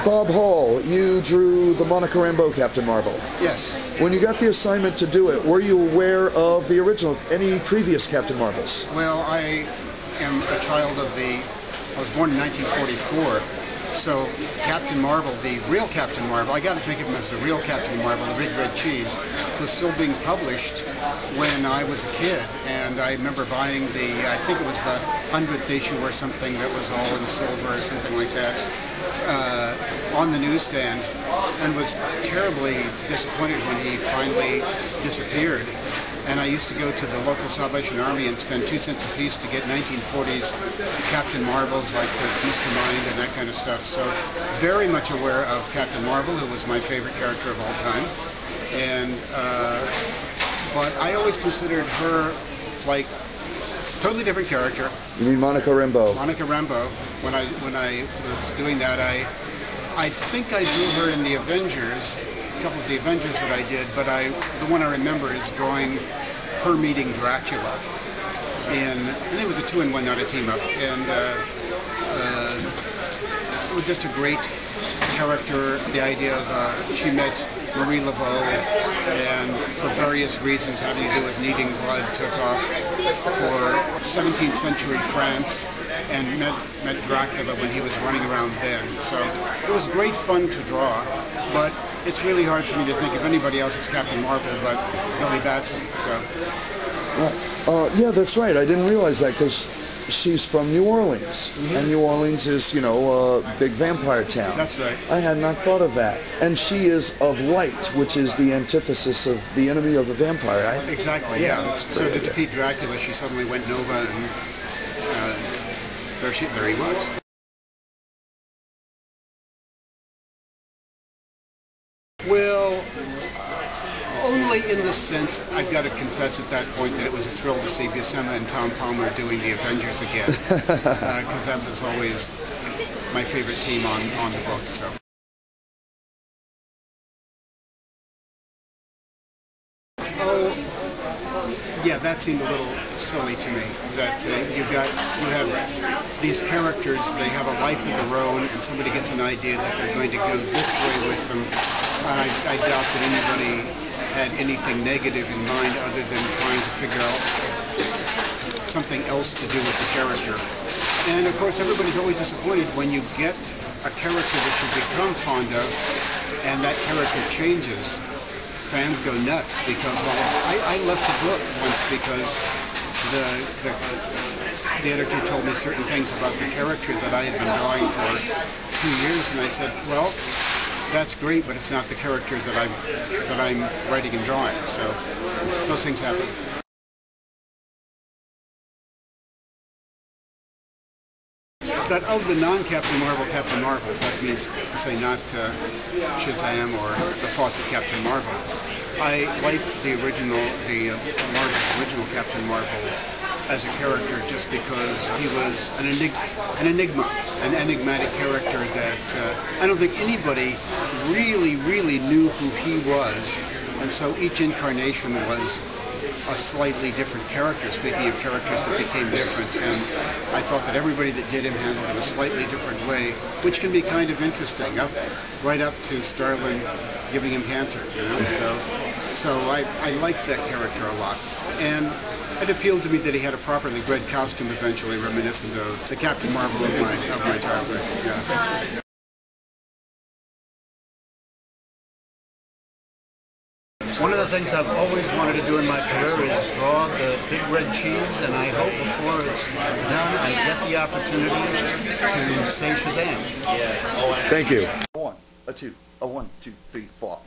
Bob Hall, you drew the Monica Rambeau Captain Mar-Vell. Yes. When you got the assignment to do it, were you aware of the original, any previous Captain Mar-Vells? Well, I am a child of I was born in 1944, so Captain Mar-Vell, the real Captain Mar-Vell, I got to think of him as the real Captain Mar-Vell, the Big Red Cheese, was still being published when I was a kid, and I remember buying I think it was the 100th issue or something that was all in silver or something like that, on the newsstand, and was terribly disappointed when he finally disappeared. And I used to go to the local Salvation Army and spend 2 cents a piece to get 1940s Captain Mar-Vells like with Mr. Mind and that kind of stuff. So very much aware of Captain Mar-Vell, who was my favorite character of all time. And but I always considered her like totally different character. You mean Monica Rambeau? Monica Rambeau. When I was doing that, I think I drew her in the Avengers. Couple of the Avengers that I did, but the one I remember is drawing her meeting Dracula I think it was a 2-in-1, not a team-up, and it was just a great character. The idea of she met Marie Laveau, and for various reasons having to do with needing blood, took off for 17th century France and met Dracula when he was running around then. So it was great fun to draw, but it's really hard for me to think of anybody else as Captain Mar-Vell but Billy Batson. So. Yeah, that's right. I didn't realize that because she's from New Orleans, and New Orleans is, a big vampire town. That's right. I had not thought of that. And she is of light, which is the antithesis of the enemy of a vampire. Exactly, yeah. So to defeat Dracula, she suddenly went Nova, and there he was. Well, only in the sense, I've got to confess at that point that it was a thrill to see Buscema and Tom Palmer doing the Avengers again, because that was always my favorite team on the book. So. Oh, yeah, that seemed a little silly to me. That you have these characters, they have a life of their own, and somebody gets an idea that they're going to go this way with them. I doubt that anybody had anything negative in mind other than trying to figure out something else to do with the character. And of course, everybody's always disappointed when you get a character that you become fond of, and that character changes. Fans go nuts because I left the book once because the editor told me certain things about the character that I had been drawing for 2 years, and I said, well, that's great, but it's not the character that I'm writing and drawing. So those things happen. That of the non-Captain Mar-Vell Captain Mar-Vells, that means to say not Shazam or the thoughts of Captain Mar-Vell. I liked the original Captain Mar-Vell as a character just because he was an enigma, an enigmatic character that I don't think anybody really knew who he was, and so each incarnation was a slightly different character, speaking of characters that became different, and I thought that everybody that did him handled it a slightly different way, which can be kind of interesting, right up to Starlin giving him cancer, So I liked that character a lot, and it appealed to me that he had a properly bred costume eventually, reminiscent of the Captain Mar-Vell of my childhood. Yeah. One of the things I've always wanted to do in my career is draw the Big Red Cheese, and I hope before it's done I get the opportunity to say Shazam. Thank you. 1, 2, 1, 2, 3, 4.